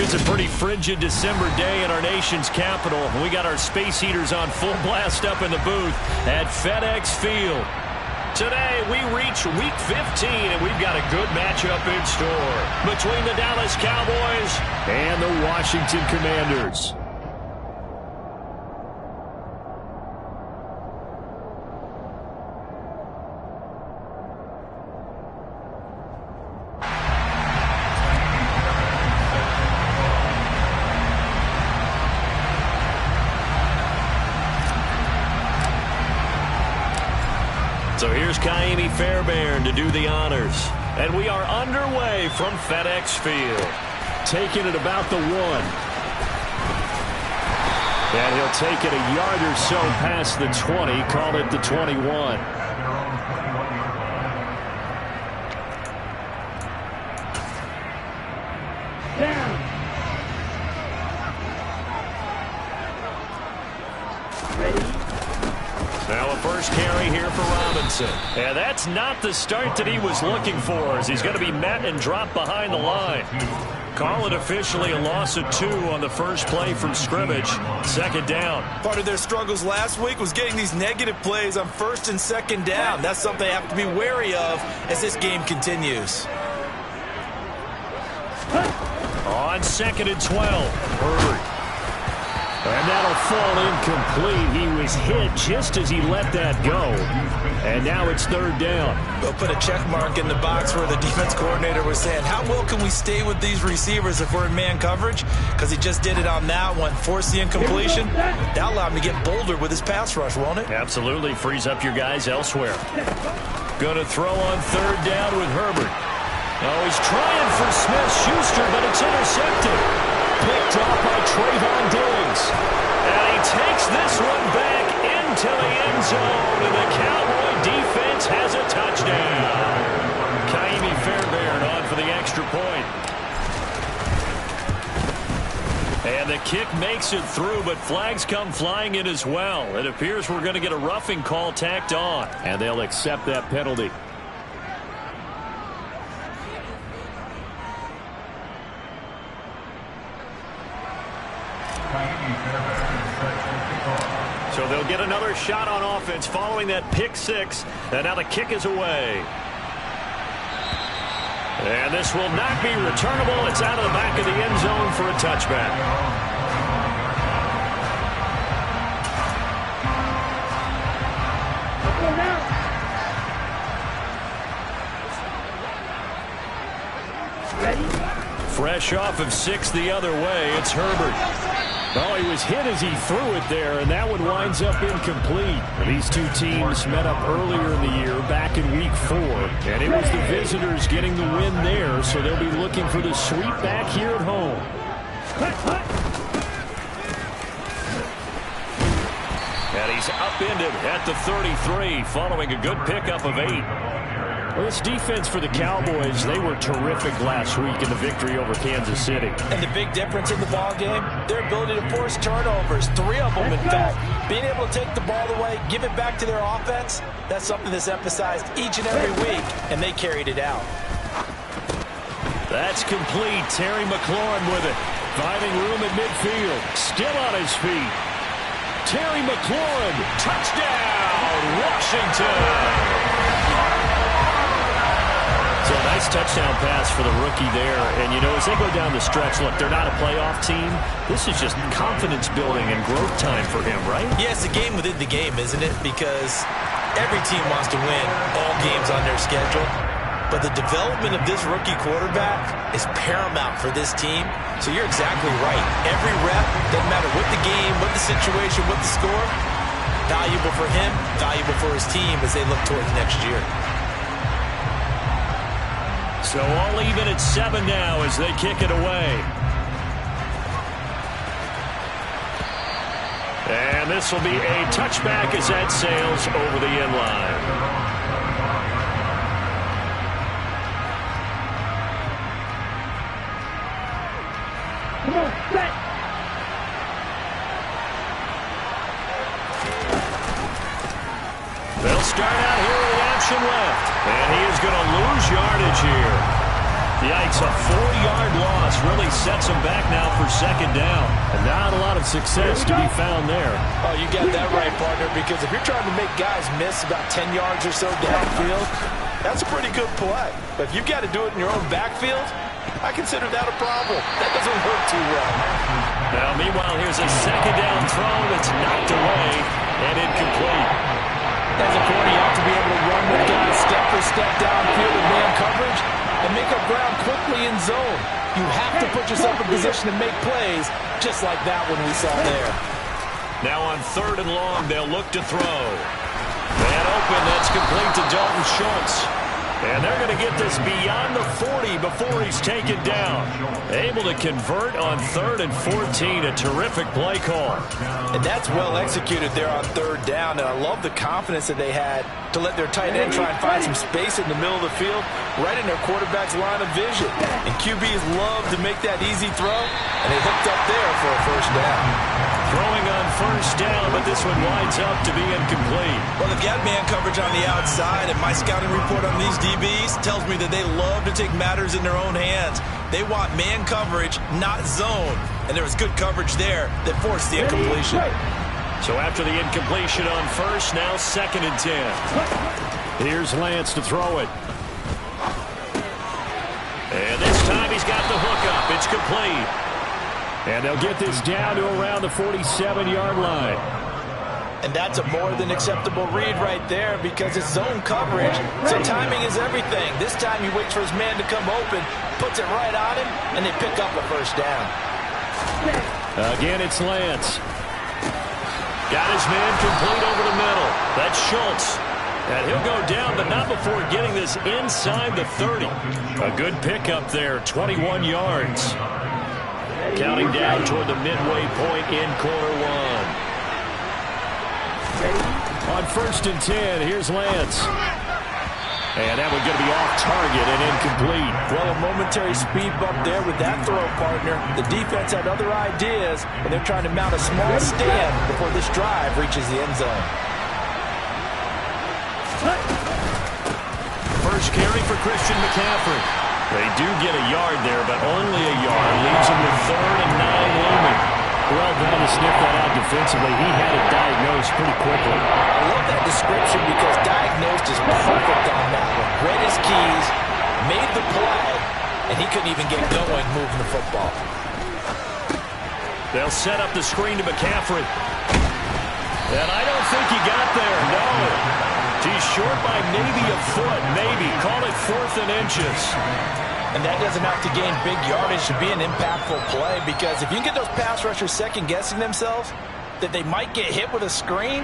It's a pretty frigid December day in our nation's capital. We got our space heaters on full blast up in the booth at FedEx Field. Today, we reach Week 15, and we've got a good matchup in store between the Dallas Cowboys and the Washington Commanders. So here's Kaimi Fairbairn to do the honors. And we are underway from FedEx Field. Taking it about the 1. And he'll take it a yard or so past the 20. Call it the 21. Down. Ready? Now a first carry here for Robinson. And that's not the start that he was looking for, as he's going to be met and dropped behind the line. Call it officially a loss of 2 on the first play from scrimmage. Second down. Part of their struggles last week was getting these negative plays on first and second down. That's something they have to be wary of as this game continues. On second and 12, Herbert. And that'll fall incomplete. He was hit just as he let that go. And now it's third down. They'll put a check mark in the box where the defense coordinator was saying, how well can we stay with these receivers if we're in man coverage? Because he just did it on that one. Force the incompletion. That'll allow him to get bolder with his pass rush, won't it? Absolutely. Frees up your guys elsewhere. Going to throw on third down with Herbert. Oh, he's trying for Smith-Schuster, but it's intercepted. Picked off by Trayvon Diggs. And he takes this one back into the end zone, and the Cowboy defense has a touchdown. Kaimi Fairbairn on for the extra point. And the kick makes it through, but flags come flying in as well. It appears we're going to get a roughing call tacked on, and they'll accept that penalty. So they'll get another shot on offense following that pick 6. And now the kick is away. And this will not be returnable. It's out of the back of the end zone for a touchback. Ready? Fresh off of 6 the other way, it's Herbert. Oh, he was hit as he threw it there, and that one winds up incomplete. These two teams met up earlier in the year, back in Week 4, and it was the visitors getting the win there, so they'll be looking for the sweep back here at home. And he's upended at the 33, following a good pickup of 8. Well, this defense for the Cowboys, they were terrific last week in the victory over Kansas City. And the big difference in the ball game, their ability to force turnovers, 3 of them in fact. Being able to take the ball away, give it back to their offense, that's something that's emphasized each and every week, and they carried it out. That's complete. Terry McLaurin with it. Finding room at midfield. Still on his feet. Terry McLaurin, touchdown, Washington! So a nice touchdown pass for the rookie there. And, you know, as they go down the stretch, look, they're not a playoff team. This is just confidence building and growth time for him, right? Yeah, it's a game within the game, isn't it? Because every team wants to win all games on their schedule. But the development of this rookie quarterback is paramount for this team. So you're exactly right. Every rep, doesn't matter what the game, what the situation, what the score, valuable for him, valuable for his team as they look towards next year. So all even at 7 now as they kick it away. And this will be a touchback as that sails over the end line. Come on, set. They'll start out here with action left. And he is going to lose yardage here. Yikes, a 4-yard loss really sets them back now for second down. And not a lot of success to be found there. Oh, you got that right, partner, because if you're trying to make guys miss about 10 yards or so downfield, that's a pretty good play. But if you've got to do it in your own backfield, I consider that a problem. That doesn't work too well. Now, meanwhile, here's a second down throw that's knocked away and incomplete. As a corner, you have to be able to run with guys step for step downfield in man coverage and make up ground quickly in zone. You have to put yourself in position to make plays, just like that one we saw there. Now on 3rd and long, they'll look to throw. Man open, that's complete to Dalton Schultz. And they're going to get this beyond the 40 before he's taken down. Able to convert on 3rd and 14. A terrific play call. And that's well executed there on 3rd down. And I love the confidence that they had to let their tight end try and find some space in the middle of the field, right in their quarterback's line of vision. And QBs love to make that easy throw, and they hooked up there for a 1st down. Throwing on 1st down, but this one winds up to be incomplete. Well, they've got man coverage on the outside, and my scouting report on these DBs tells me that they love to take matters in their own hands. They want man coverage, not zone. And there was good coverage there that forced the incompletion. So after the incompletion on 1st, now 2nd and 10. Here's Lance to throw it. And this time he's got the hook up. It's complete. And they'll get this down to around the 47-yard line. And that's a more than acceptable read right there because it's zone coverage, so timing is everything. This time he waits for his man to come open, puts it right on him, and they pick up a 1st down. Again, it's Lance. Got his man complete over the middle. That's Schultz. And he'll go down, but not before getting this inside the 30. A good pickup there, 21 yards. Counting down toward the midway point in quarter 1. On 1st and 10, here's Lance. And that one's going to be off target and incomplete. Well, a momentary speed bump there with that throw, partner. The defense had other ideas, and they're trying to mount a small stand before this drive reaches the end zone. First carry for Christian McCaffrey. They do get a yard there, but only a yard. Leaves them with 3rd and 9 looming. Well done to sniff that out defensively. He had it diagnosed pretty quickly. I love that description because diagnosed is perfect on that one. Read his keys, made the play, and he couldn't even get going moving the football. They'll set up the screen to McCaffrey. And I don't think he got there, no. He's short by maybe a foot, maybe. Call it 4th and inches. And that doesn't have to gain big yardage to be an impactful play because if you can get those pass rushers second-guessing themselves, that they might get hit with a screen,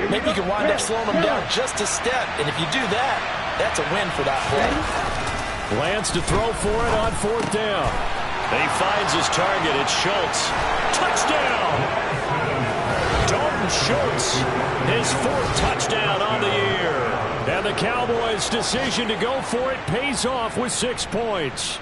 maybe you can wind up slowing them down just a step. And if you do that, that's a win for that play. Lance to throw for it on 4th down. He finds his target. It's Schultz. Touchdown! Dalton Schultz, his 4th touchdown on the year. And the Cowboys' decision to go for it pays off with 6 points.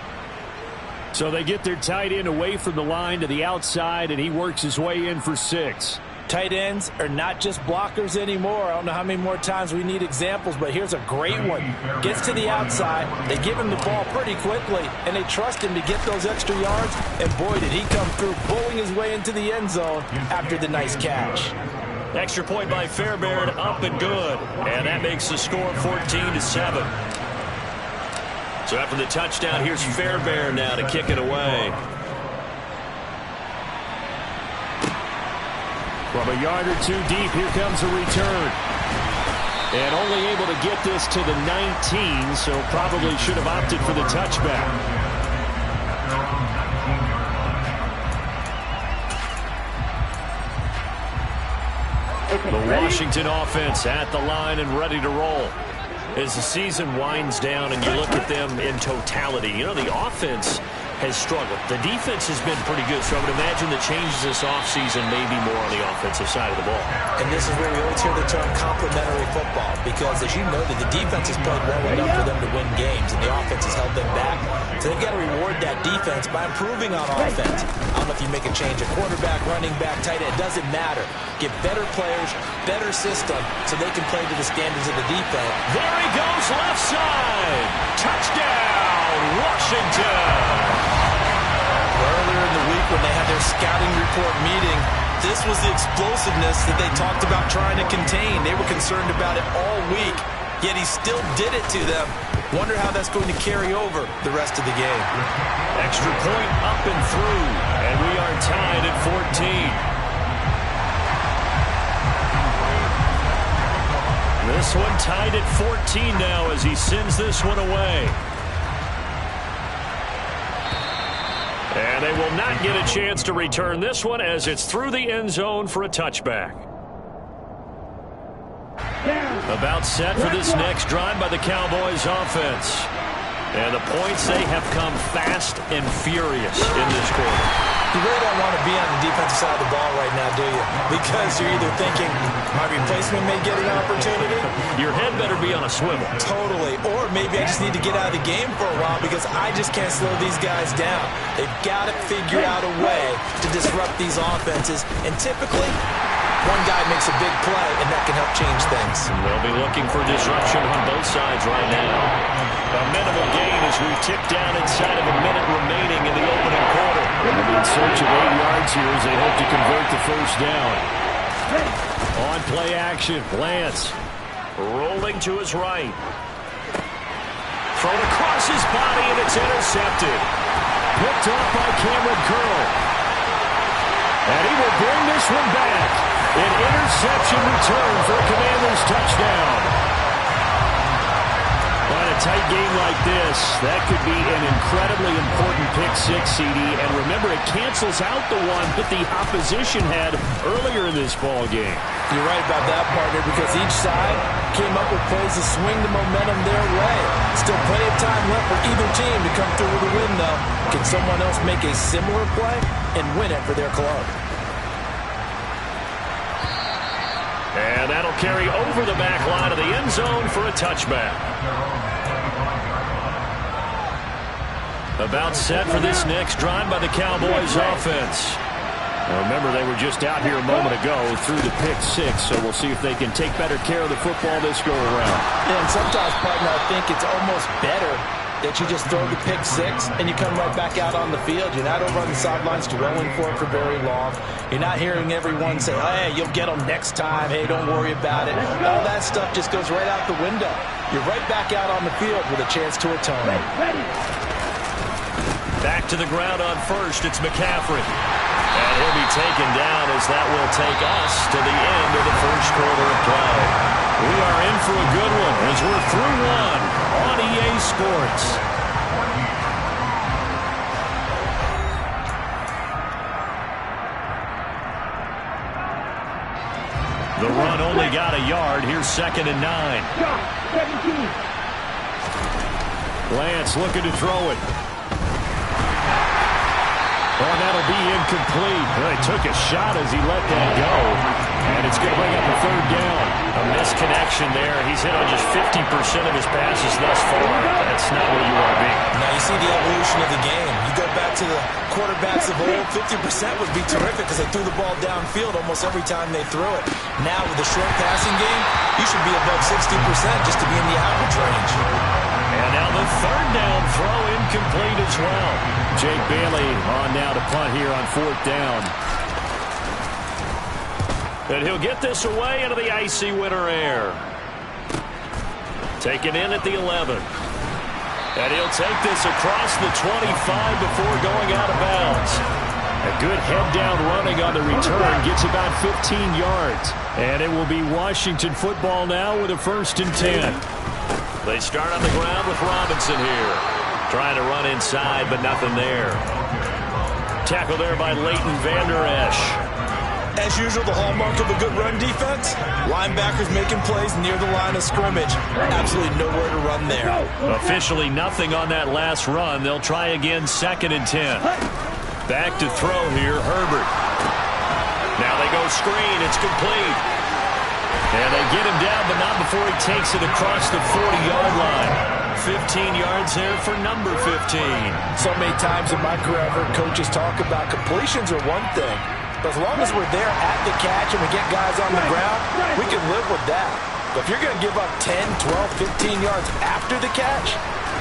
So they get their tight end away from the line to the outside, and he works his way in for 6. Tight ends are not just blockers anymore. I don't know how many more times we need examples, but here's a great one. Gets to the outside, they give him the ball pretty quickly, and they trust him to get those extra yards, and boy, did he come through, bowling his way into the end zone after the nice catch. Extra point by Fairbairn, up and good. And that makes the score 14-7. So after the touchdown, here's Fairbairn now to kick it away. From a yard or 2 deep, here comes a return. And only able to get this to the 19, so probably should have opted for the touchback. The Washington offense at the line and ready to roll. As the season winds down and you look at them in totality, you know, the offense has struggled. The defense has been pretty good, so I would imagine the changes this offseason may be more on the offensive side of the ball. And this is where we always hear the term complementary football, because as you know, that the defense has played well enough for them to win games, and the offense has held them back. So they've got to reward that defense by improving on offense. I don't know if you make a change, a quarterback, running back, tight end, it doesn't matter. Get better players, better system, so they can play to the standards of the defense. There he goes, left side. Touchdown, Washington. Earlier in the week when they had their scouting report meeting, this was the explosiveness that they talked about trying to contain. They were concerned about it all week, yet he still did it to them. Wonder how that's going to carry over the rest of the game. Extra point up and through, and we are tied at 14. This one tied at 14 now as he sends this one away. And they will not get a chance to return this one as it's through the end zone for a touchback. About set for this next drive by the Cowboys offense. And the points, they have come fast and furious in this quarter. You really don't want to be on the defensive side of the ball right now, do you? Because you're either thinking, my replacement may get an opportunity. Your head better be on a swivel. Totally. Or maybe I just need to get out of the game for a while because I just can't slow these guys down. They've got to figure out a way to disrupt these offenses. And typically, one guy makes a big play, and that can help change things. They'll be looking for disruption on both sides right now. A minimal gain as we tip down inside of a minute remaining in the opening quarter. They'll be in search of 8 yards here as they hope to convert the first down. On play action, Lance rolling to his right. Thrown across his body, and it's intercepted. Picked off by Cameron Curl. And he will bring this one back. An interception return for a Commanders touchdown. On a tight game like this, that could be an incredibly important pick-6, CD. And remember, it cancels out the one that the opposition had earlier in this ball game. You're right about that, partner, because each side came up with plays to swing the momentum their way. Still plenty of time left for either team to come through with a win, though. Can someone else make a similar play and win it for their club? And that'll carry over the back line of the end zone for a touchback. About set for this next drive by the Cowboys offense. Now remember, they were just out here a moment ago through the pick-6, so we'll see if they can take better care of the football this go-around. Yeah, and sometimes, partner, I think it's almost better that you just throw the pick-6 and you come right back out on the field. You're not over on the sidelines dwelling for it for very long. You're not hearing everyone say, hey, you'll get them next time. Hey, don't worry about it. All that stuff just goes right out the window. You're right back out on the field with a chance to atone. Back to the ground on first. It's McCaffrey. And he'll be taken down as that will take us to the end of the first quarter of play. We are in for a good one as we're through one on EA Sports. The run only got a yard. Here's 2nd and 9. Lance looking to throw it. Oh, that'll be incomplete. Well, he took a shot as he let that go. And it's going to bring up a 3rd down. A misconnection there. He's hit on just 50% of his passes thus far. That's not where you want to be. Now you see the evolution of the game. You go back to the quarterbacks of old, 50% would be terrific because they threw the ball downfield almost every time they threw it. Now with the short passing game, you should be above 60% just to be in the average range. And now the 3rd down throw incomplete as well. Jake Bailey on now to punt here on 4th down. And he'll get this away into the icy winter air. Taken in at the 11. And he'll take this across the 25 before going out of bounds. A good head-down running on the return. Gets about 15 yards. And it will be Washington football now with a 1st and 10. They start on the ground with Robinson here. Trying to run inside, but nothing there. Tackle there by Leighton Vander Esch. As usual, the hallmark of a good run defense, linebackers making plays near the line of scrimmage. Absolutely nowhere to run there. Officially nothing on that last run. They'll try again, 2nd and 10. Back to throw here, Herbert. Now they go screen. It's complete. And they get him down, but not before he takes it across the 40-yard line. 15 yards there for number 15. So many times in my career, I've heard coaches talk about completions are one thing, but as long as we're there at the catch and we get guys on the ground, we can live with that. But if you're going to give up 10, 12, 15 yards after the catch,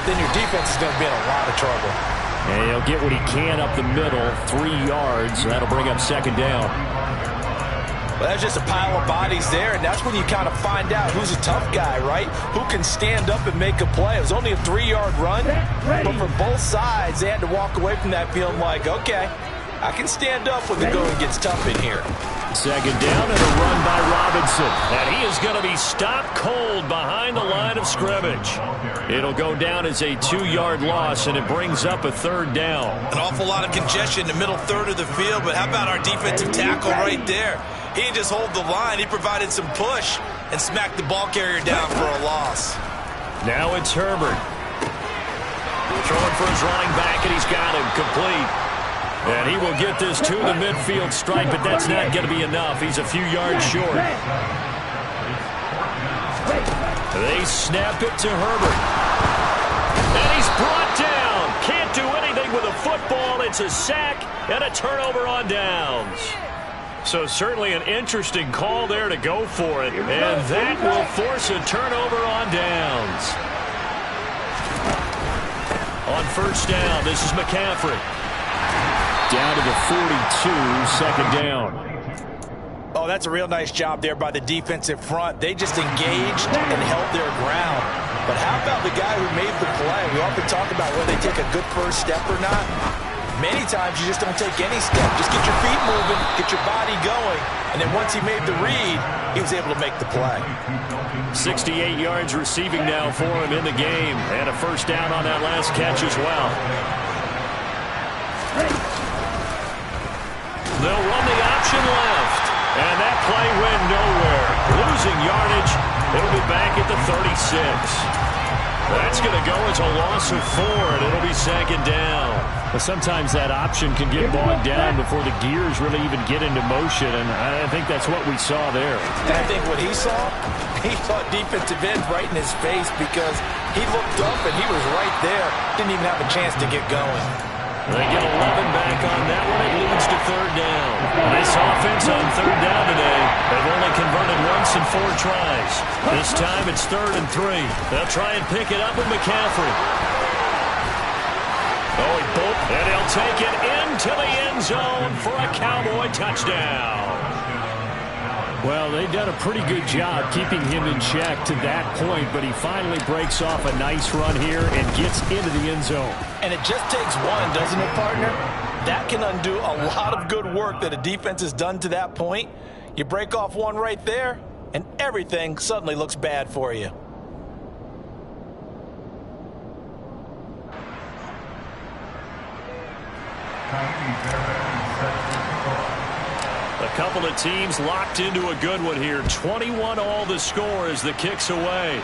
then your defense is going to be in a lot of trouble. And he'll get what he can up the middle, 3 yards. That'll bring up second down. Well, that's just a pile of bodies there, and that's when you kind of find out who's a tough guy, right? Who can stand up and make a play. It was only a 3-yard run, but for both sides, they had to walk away from that feeling like, okay, I can stand up when the going gets tough in here. Second down and a run by Robinson. And he is going to be stopped cold behind the line of scrimmage. It'll go down as a 2-yard loss, and it brings up a third down. An awful lot of congestion in the middle third of the field, but how about our defensive tackle right there? He didn't just hold the line. He provided some push and smacked the ball carrier down for a loss. Now it's Herbert. Throwing for his running back, and he's got him complete. And he will get this to the midfield stripe, but that's not going to be enough. He's a few yards short. They snap it to Herbert. And he's brought down. Can't do anything with a football. It's a sack and a turnover on downs. So certainly an interesting call there to go for it. And that will force a turnover on downs. On first down, this is McCaffrey. Down to the 42, second down. Oh, that's a real nice job there by the defensive front. They just engaged and held their ground. But how about the guy who made the play? We often talk about whether they take a good first step or not. Many times you just don't take any step. Just get your feet moving, get your body going, and then once he made the read, he was able to make the play. 68 yards receiving now for him in the game, and a first down on that last catch as well. They'll run the option left, and that play went nowhere. Losing yardage, it'll be back at the 36. That's going to go as a loss of 4, and it'll be second down. But sometimes that option can get bogged down before the gears really even get into motion, and I think that's what we saw there. And I think what he saw defensive end right in his face because he looked up and he was right there. Didn't even have a chance to get going. They get 11 back on that one. It leads to third down. Nice offense on third down today. They've only converted once in 4 tries. This time it's 3rd and 3. They'll try and pick it up with McCaffrey. Oh, he bolted, and he'll take it into the end zone for a Cowboy touchdown. Well, they've done a pretty good job keeping him in check to that point, but he finally breaks off a nice run here and gets into the end zone. And it just takes one, doesn't it, partner? That can undo a lot of good work that a defense has done to that point. You break off one right there, and everything suddenly looks bad for you. A couple of teams locked into a good one here. 21-all the score as the kick's away.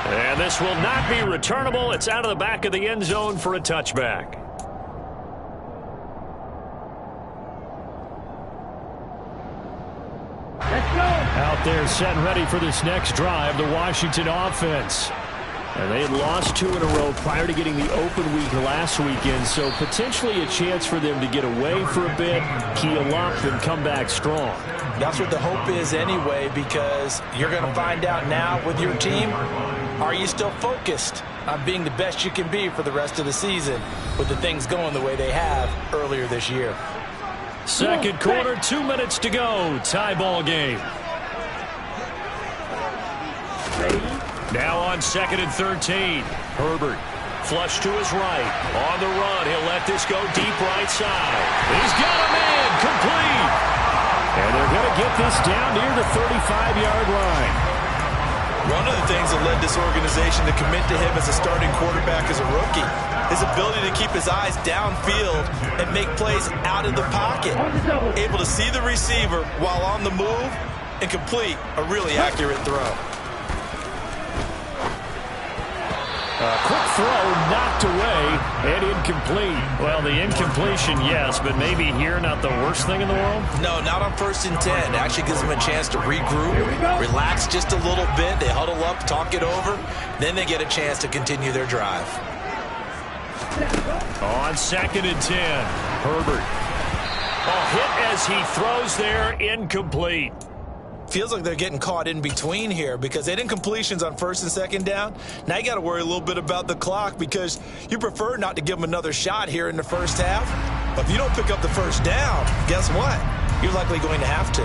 And this will not be returnable. It's out of the back of the end zone for a touchback. Let's go. Out there set and ready for this next drive, the Washington offense. And they had lost 2 in a row prior to getting the open week last weekend, so potentially a chance for them to get away for a bit, keel up, and come back strong. That's what the hope is anyway, because you're going to find out now with your team, are you still focused on being the best you can be for the rest of the season with the things going the way they have earlier this year? Second quarter, 2 minutes to go. Tie ball game. Now on 2nd and 13. Herbert flush to his right. On the run. He'll let this go deep right side. He's got a man complete. And they're going to get this down near the 35-yard line. One of the things that led this organization to commit to him as a starting quarterback as a rookie, his ability to keep his eyes downfield and make plays out of the pocket. Able to see the receiver while on the move and complete a really accurate throw. Quick throw knocked away and incomplete. Well, the incompletion, yes, but maybe here not the worst thing in the world? No, not on 1st and 10. It actually gives them a chance to regroup, relax just a little bit. They huddle up, talk it over. Then they get a chance to continue their drive. On 2nd and 10, Herbert. A hit as he throws there, incomplete. Feels like they're getting caught in between here because they didn't completions on 1st and 2nd down. Now you got to worry a little bit about the clock because you prefer not to give them another shot here in the first half. But if you don't pick up the first down, guess what? You're likely going to have to.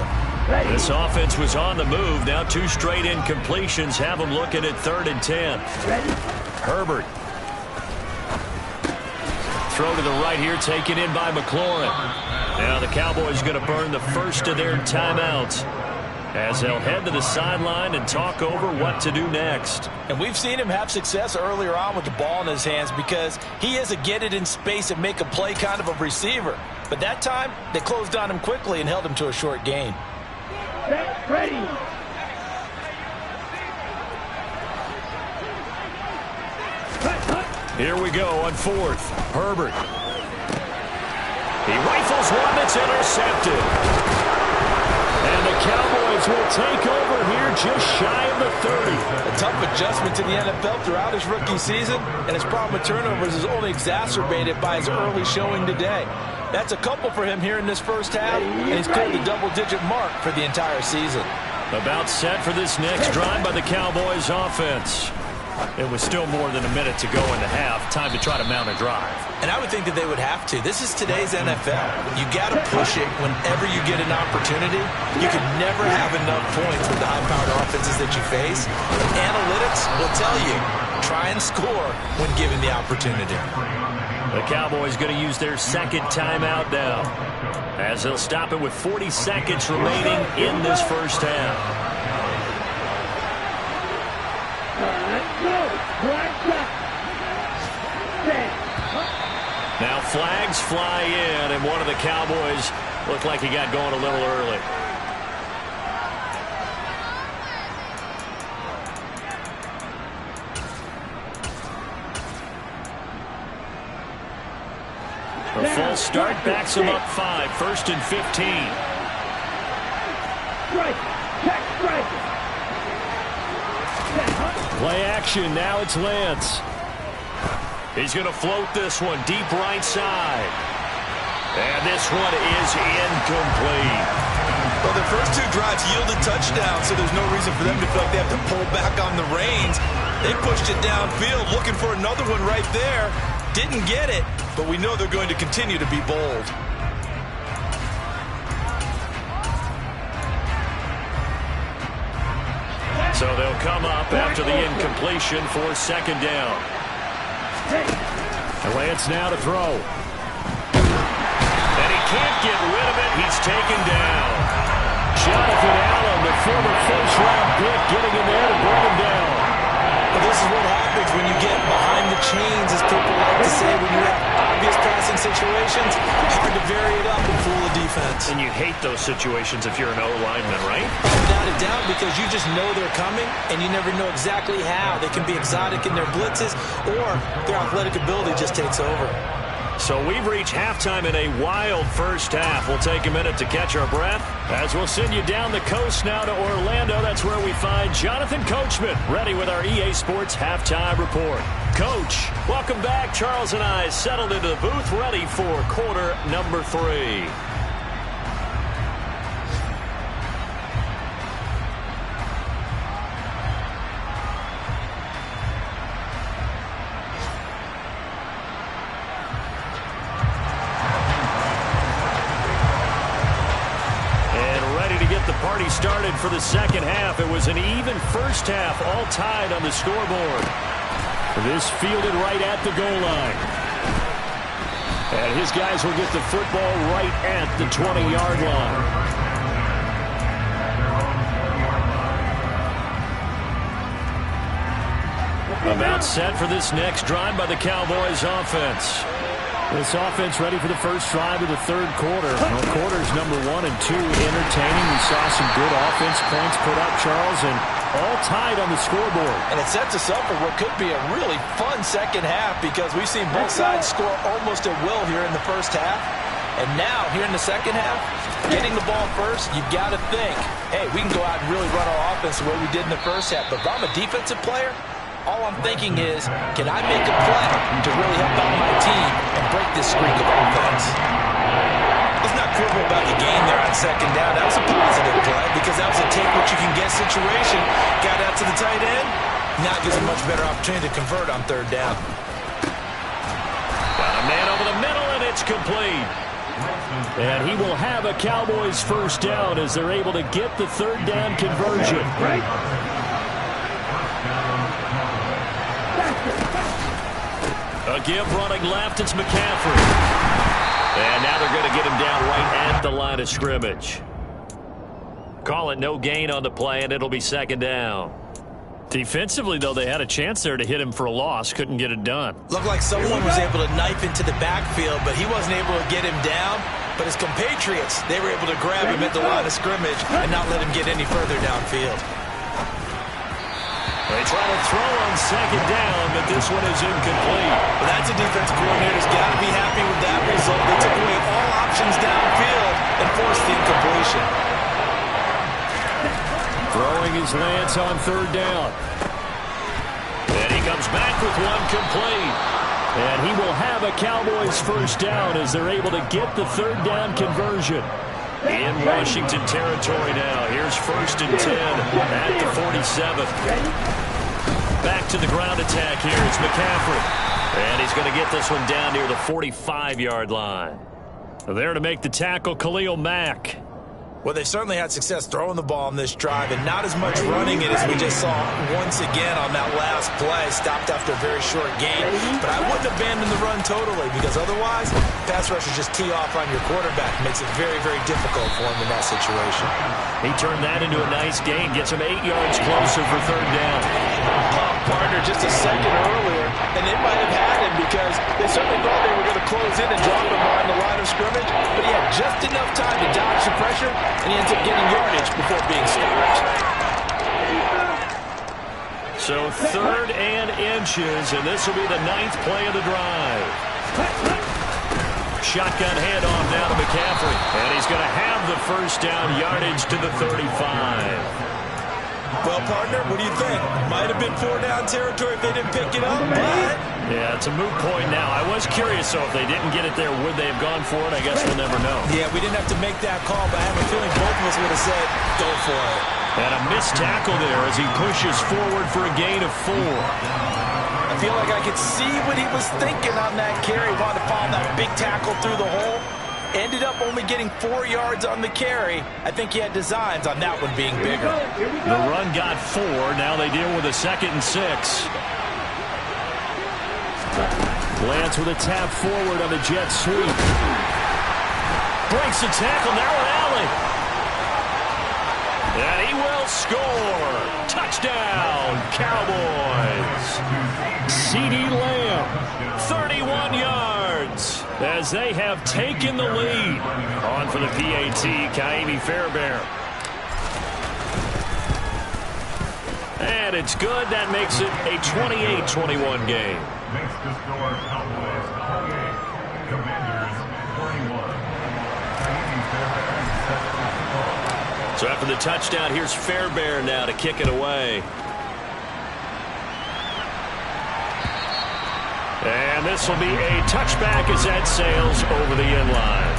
This offense was on the move. Now 2 straight incompletions have them looking at 3rd and 10. Herbert. Throw to the right here, taken in by McLaurin. Now the Cowboys going to burn the first of their timeouts as they'll head to the sideline and talk over what to do next. And we've seen him have success earlier on with the ball in his hands because he is a get it in space and make a play kind of a receiver. But that time, they closed on him quickly and held him to a short gain. Set, ready. Here we go on 4th. Herbert. He rifles one that's intercepted. And the Cowboys will take over here just shy of the 30. A tough adjustment to the NFL throughout his rookie season, and his problem with turnovers is only exacerbated by his early showing today. That's a couple for him here in this first half, and he's cleared the double-digit mark for the entire season. About set for this next drive by the Cowboys offense. It was still more than a minute to go in the half. Time to try to mount a drive. And I would think that they would have to. This is today's NFL. You got to push it whenever you get an opportunity. You can never have enough points with the high-powered offenses that you face. Analytics will tell you, try and score when given the opportunity. The Cowboys going to use their 2nd timeout now, as they'll stop it with 40 seconds remaining in this first half. Now flags fly in, and one of the Cowboys looked like he got going a little early. A full start backs him up 5, 1st and 15. Play action, now it's Lance. He's going to float this one deep right side. And this one is incomplete. Well, the first 2 drives yielded touchdowns, so there's no reason for them to feel like they have to pull back on the reins. They pushed it downfield, looking for another one right there. Didn't get it, but we know they're going to continue to be bold. So they'll come up after the incompletion for 2nd down. Lance now to throw. And he can't get rid of it. He's taken down. Jonathan Allen, the former first-round pick, getting in there to bring him down. But this is what happens when you get behind the chains, as people like to say, when you have obvious passing situations. Hard to vary it up and fool the defense. And you hate those situations if you're an O-lineman, right? Without a doubt, because you just know they're coming, and you never know exactly how. They can be exotic in their blitzes, or their athletic ability just takes over. So we've reached halftime in a wild first half. We'll take a minute to catch our breath as we'll send you down the coast now to Orlando. That's where we find Jonathan Coachman ready with our EA Sports Halftime Report. Coach, welcome back. Charles and I settled into the booth ready for quarter number 3. Party started for the second half. It was an even first half, all tied on the scoreboard. This fielded right at the goal line. And his guys will get the football right at the 20-yard line. About set for this next drive by the Cowboys offense. This offense ready for the first drive of the 3rd quarter. Well, quarters number 1 and 2 entertaining. We saw some good offense points put up, Charles, and all tied on the scoreboard. And it sets us up for what could be a really fun second half because we've seen both sides score almost at will here in the first half. And now, here in the second half, getting the ball first, you've got to think, hey, we can go out and really run our offense the way we did in the first half. But if I'm a defensive player, all I'm thinking is, can I make a play to really help out my team and break this streak of offense? Let's not quibble about the gain there on second down. That was a positive play because that was a take-what-you-can-get situation. Got out to the tight end. Now it gives a much better opportunity to convert on third down. Got a man over the middle, and it's complete. And he will have a Cowboys first down as they're able to get the third down conversion. A give running left, it's McCaffrey. And now they're going to get him down right at the line of scrimmage. Call it no gain on the play, and it'll be second down. Defensively, though, they had a chance there to hit him for a loss. Couldn't get it done. Looked like someone was able to knife into the backfield, but he wasn't able to get him down. But his compatriots, they were able to grab him at the line of scrimmage and not let him get any further downfield. They try to throw on second down, but this one is incomplete. Well, that's a defense coordinator's got to be happy with that result. They took away all options downfield and forced the incompletion. Throwing his Lance on third down. And he comes back with one complete. And he will have a Cowboys first down as they're able to get the third down conversion. In Washington territory now. Here's 1st and 10 at the 47. Back to the ground attack here. It's McCaffrey. And he's going to get this one down near the 45-yard line. There to make the tackle, Khalil Mack. Well, they've certainly had success throwing the ball on this drive and not as much running it as we just saw once again on that last play. Stopped after a very short gain. But I wouldn't abandon the run totally because otherwise, pass rushers just tee off on your quarterback. Makes it very, very difficult for him in that situation. He turned that into a nice gain. Gets him 8 yards closer for third down. Partner just a second earlier, and they might have had him because they certainly thought they were going to close in and drop him on the line of scrimmage, but he had just enough time to dodge the pressure, and he ends up getting yardage before being stopped. So 3rd and inches, and this will be the 9th play of the drive. Shotgun handoff now to McCaffrey, and he's going to have the first down, yardage to the 35. Well, partner, what do you think? Might have been 4-down territory if they didn't pick it up, but... Yeah, it's a moot point now. I was curious, so if they didn't get it there, would they have gone for it? I guess we'll never know. Yeah, we didn't have to make that call, but I have a feeling both of us would have said, go for it. And a missed tackle there as he pushes forward for a gain of 4. I feel like I could see what he was thinking on that carry. Wanted to follow that big tackle through the hole. Ended up only getting 4 yards on the carry. I think he had designs on that one being bigger. The run got 4. Now they deal with a 2nd and 6. Lance with a tap forward on the jet sweep. Breaks the tackle. Now an alley. And he will score. Touchdown, Cowboys. C.D. Lamb, 31 yards. As they have taken the lead. On for the PAT, Kaimi Fairbairn. And it's good. That makes it a 28-21 game. Makes the score Cowboys 28, Commanders 41. Kaimi Fairbairn sets the score. So after the touchdown, here's Fairbairn now to kick it away. And this will be a touchback as that sails over the end line.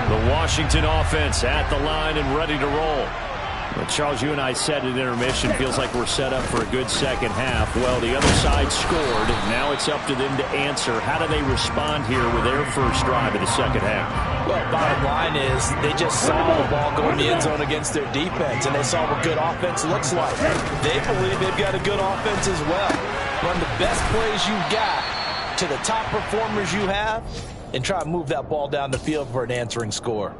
The Washington offense at the line and ready to roll. Well, Charles, you and I said at intermission, feels like we're set up for a good second half. Well, the other side scored. Now it's up to them to answer. How do they respond here with their first drive of the second half? Well, bottom line is they just saw the ball go in the end zone against their defense, and they saw what good offense looks like. They believe they've got a good offense as well. Run the best plays you've got to the top performers you have, and try to move that ball down the field for an answering score.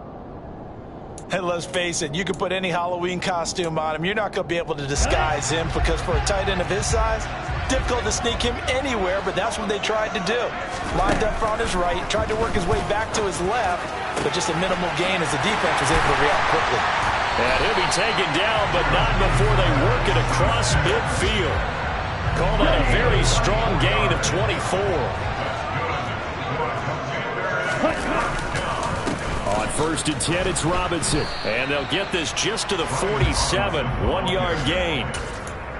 And let's face it, you can put any Halloween costume on him. You're not going to be able to disguise him because for a tight end of his size, Difficult to sneak him anywhere, but that's what they tried to do. Lined up on his right, tried to work his way back to his left, but just a minimal gain as the defense was able to react quickly. And he'll be taken down, but not before they work it across midfield. Call that a very strong gain of 24. On 1st and 10, it's Robinson. And they'll get this just to the 47, 1-yard gain.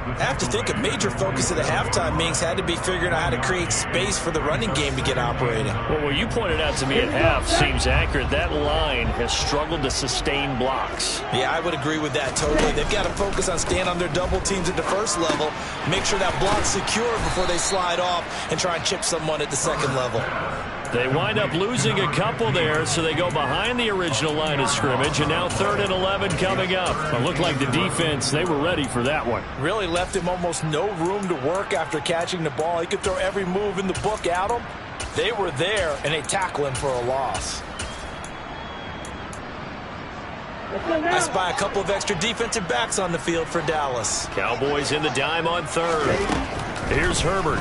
I have to think a major focus of the halftime meetings had to be figuring out how to create space for the running game to get operating. Well, what you pointed out to me at half seems accurate. That line has struggled to sustain blocks. Yeah, I would agree with that totally. They've got to focus on staying on their double teams at the first level, make sure that block's secure before they slide off and try and chip someone at the second level. They wind up losing a couple there, so they go behind the original line of scrimmage, and now 3rd and 11 coming up. It looked like the defense, they were ready for that one. Really left him almost no room to work after catching the ball. He could throw every move in the book at him. They were there, and they tackle him for a loss. I spy a couple of extra defensive backs on the field for Dallas. Cowboys in the dime on 3rd. Here's Herbert.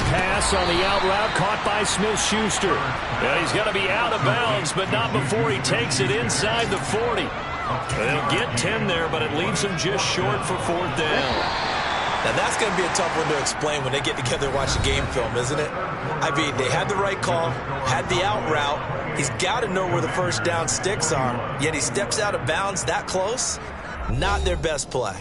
Pass on the out route, caught by Smith-Schuster. And he's going to be out of bounds, but not before he takes it inside the 40. They'll get 10 there, but it leaves them just short for 4th down. Now, that's going to be a tough one to explain when they get together and watch the game film, isn't it? I mean, they had the right call, had the out route. He's got to know where the first down sticks are, yet he steps out of bounds that close. Not their best play.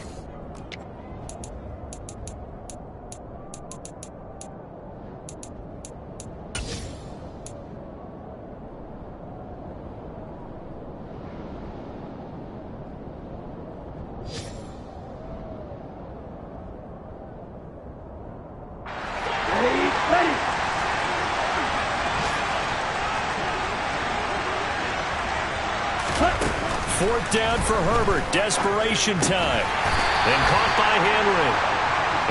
Fourth down for Herbert. Desperation time. And caught by Henry.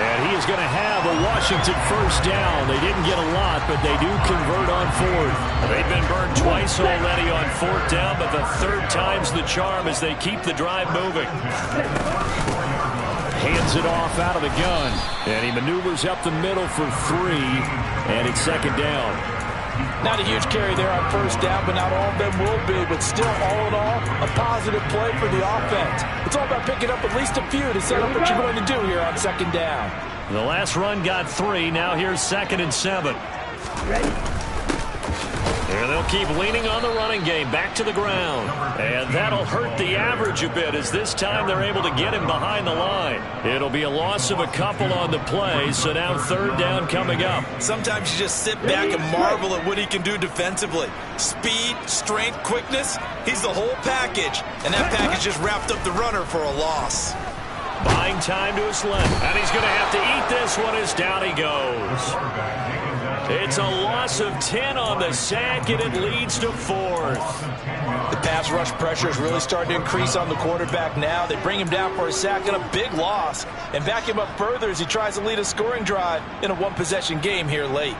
And he is going to have a Washington first down. They didn't get a lot, but they do convert on 4th. They've been burned twice already on 4th down, but the 3rd time's the charm as they keep the drive moving. Hands it off out of the gun. And he maneuvers up the middle for 3. And it's 2nd down. Not a huge carry there on 1st down, but not all of them will be. But still, all in all, a positive play for the offense. It's all about picking up at least a few to set up what you're going to do here on 2nd down. The last run got 3. Now here's 2nd and 7. And they'll keep leaning on the running game back to the ground. And that'll hurt the average a bit as this time they're able to get him behind the line. It'll be a loss of a couple on the play, so now 3rd down coming up. Sometimes you just sit back and marvel at what he can do defensively. Speed, strength, quickness, he's the whole package. And that package just wrapped up the runner for a loss. Buying time to his left. And he's going to have to eat this one as down he goes. It's a loss of 10 on the sack, and it leads to 4th. The pass rush pressure is really starting to increase on the quarterback now. They bring him down for a sack and a big loss, and back him up further as he tries to lead a scoring drive in a one-possession game here late.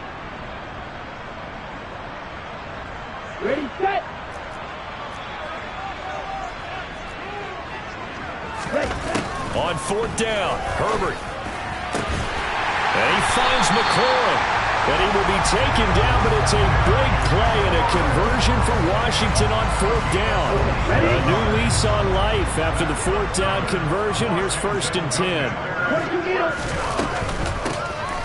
Ready, set. On 4th down, Herbert. And he finds McLaurin. And he will be taken down, but it's a big play and a conversion for Washington on 4th down. A new lease on life after the 4th down conversion. Here's 1st and 10.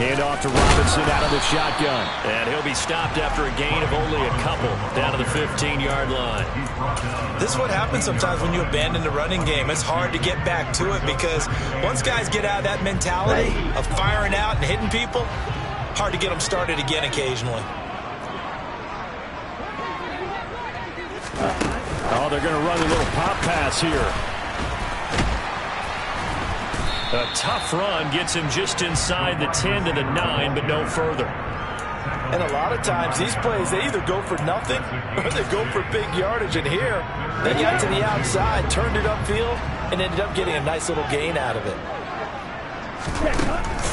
Hand off to Robinson out of the shotgun. And he'll be stopped after a gain of only a couple down to the 15-yard line. This is what happens sometimes when you abandon the running game. It's hard to get back to it because once guys get out of that mentality of firing out and hitting people, hard to get them started again occasionally. Oh, they're going to run a little pop pass here. A tough run gets him just inside the 10 to the 9, but no further. And a lot of times, these plays, they either go for nothing or they go for big yardage. And here, they got to the outside, turned it upfield, and ended up getting a nice little gain out of it.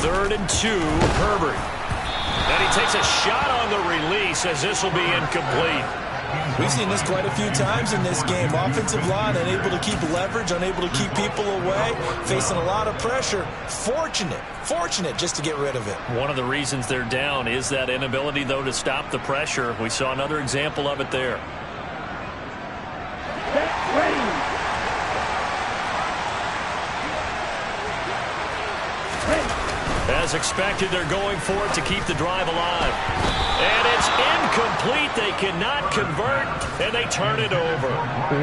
3rd and 2, Herbert. And he takes a shot on the release as this will be incomplete. We've seen this quite a few times in this game. Offensive line unable to keep leverage, unable to keep people away, facing a lot of pressure. Fortunate just to get rid of it. One of the reasons they're down is that inability, though, to stop the pressure. We saw another example of it there. As expected, they're going for it to keep the drive alive. And it's incomplete. They cannot convert, and they turn it over.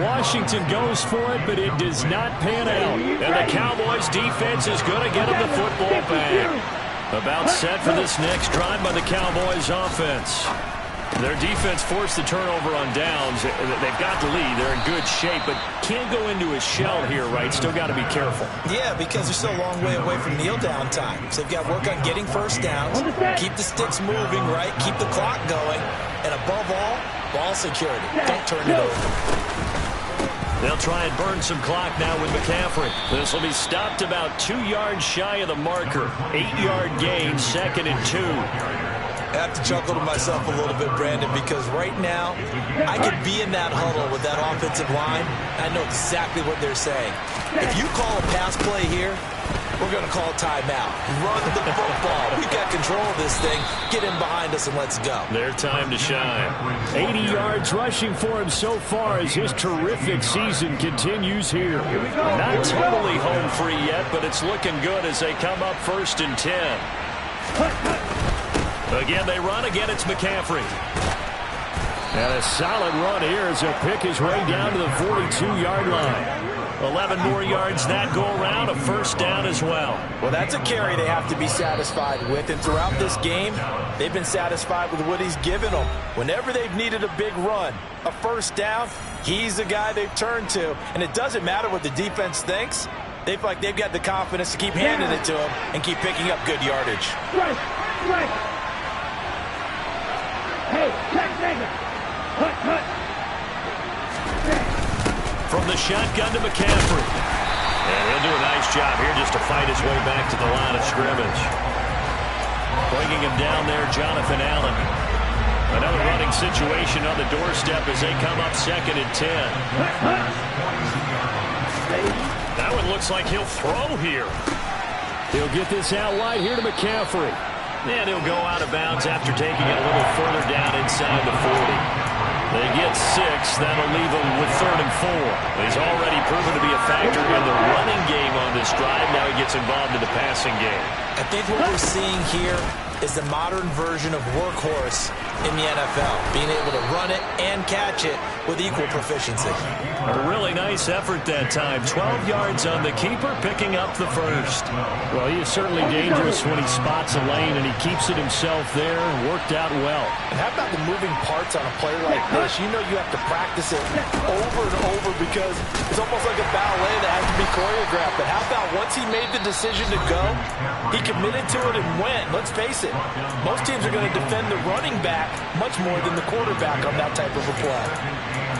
Washington goes for it, but it does not pan out. And the Cowboys' defense is going to get them the football back. About set for this next drive by the Cowboys' offense. Their defense forced the turnover on downs. They've got the lead. They're in good shape, but can't go into a shell here, right? Still got to be careful. Yeah, because they're still a long way away from kneel-down time. So they've got to work on getting first downs, keep the sticks moving, right? Keep the clock going. And above all, ball security. Don't turn it over. They'll try and burn some clock now with McCaffrey. This will be stopped about 2 yards shy of the marker. 8-yard gain, 2nd and 2. I have to chuckle to myself a little bit, Brandon, because right now I could be in that huddle with that offensive line. I know exactly what they're saying. If you call a pass play here, we're going to call a timeout. Run the football. We've got control of this thing. Get in behind us and let's go. Their time to shine. 80 yards rushing for him so far as his terrific season continues here. Not totally home free yet, but it's looking good as they come up 1st and 10. Again, they run. Again, it's McCaffrey. And a solid run here as he'll pick his way down to the 42-yard line. 11 more yards that go around, a 1st down as well. Well, that's a carry they have to be satisfied with. And throughout this game, they've been satisfied with what he's given them. Whenever they've needed a big run, a 1st down, he's the guy they've turned to. And it doesn't matter what the defense thinks. They feel like they've got the confidence to keep handing it to him and keep picking up good yardage. Right. Hey, cut. From the shotgun to McCaffrey. And he'll do a nice job here just to fight his way back to the line of scrimmage. Bringing him down there, Jonathan Allen. Another running situation on the doorstep as they come up 2nd and 10. That one looks like he'll throw here. He'll get this out wide here to McCaffrey. And he'll go out of bounds after taking it a little further down inside the 40. They get 6. That'll leave them with 3rd and 4. He's already proven to be a factor in the running game on this drive. Now he gets involved in the passing game. I think what we're seeing here is the modern version of workhorse in the NFL, being able to run it and catch it with equal proficiency. A really nice effort that time. 12 yards on the keeper, picking up the 1st. Well, he is certainly dangerous when he spots a lane, and he keeps it himself there. Worked out well. And how about the moving parts on a play like this? You know you have to practice it over and over because it's almost like a ballet that has to be choreographed. But how about once he made the decision to go, he committed to it and went. Let's face it, most teams are going to defend the running back much more than the quarterback on that type of a play.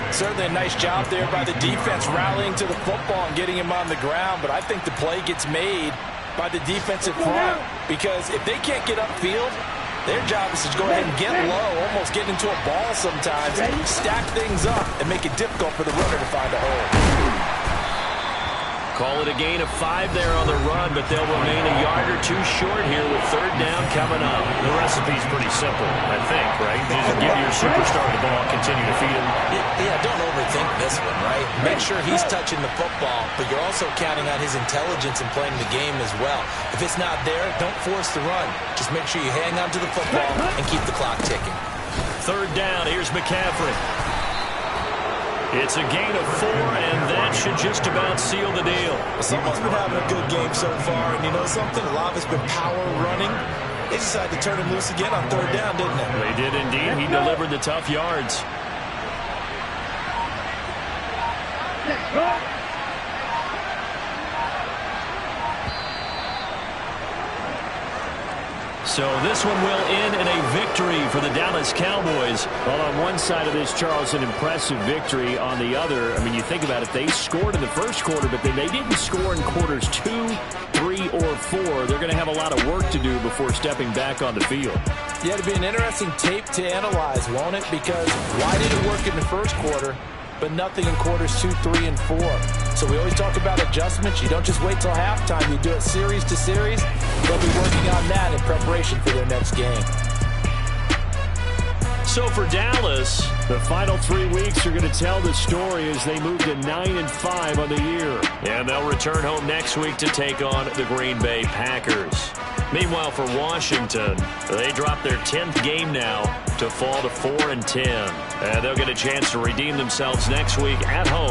Certainly a nice job there by the defense rallying to the football and getting him on the ground, but I think the play gets made by the defensive front because if they can't get upfield, their job is to go ahead and get low, almost get into a ball sometimes, stack things up, and make it difficult for the runner to find a hole. Call it a gain of 5 there on the run, but they'll remain a yard or 2 short here with 3rd down coming up. The recipe's pretty simple, I think, right? Just give your superstar the ball, continue to feed him. Yeah, don't overthink this one, right? Make sure he's touching the football, but you're also counting on his intelligence and playing the game as well. If it's not there, don't force the run. Just make sure you hang on to the football and keep the clock ticking. 3rd down, here's McCaffrey. It's a gain of 4, and that should just about seal the deal. Someone's been having a good game so far, and you know something? A lot of it's been power running. They decided to turn him loose again on 3rd down, didn't they? They did indeed. He delivered the tough yards. So this one will end in a victory for the Dallas Cowboys. Well, on one side of this, Charles, an impressive victory. On the other, I mean, you think about it, they scored in the first quarter, but then they didn't score in quarters 2, 3, or 4. They're going to have a lot of work to do before stepping back on the field. Yeah, it'll be an interesting tape to analyze, won't it? Because why did it work in the first quarter, but nothing in quarters 2, 3, and 4? So we always talk about adjustments. You don't just wait till halftime. You do it series to series. They'll be working on that in preparation for their next game. So for Dallas, the final 3 weeks are going to tell the story as they move to 9-5 on the year. And they'll return home next week to take on the Green Bay Packers. Meanwhile, for Washington, they drop their 10th game now to fall to 4-10. And they'll get a chance to redeem themselves next week at home.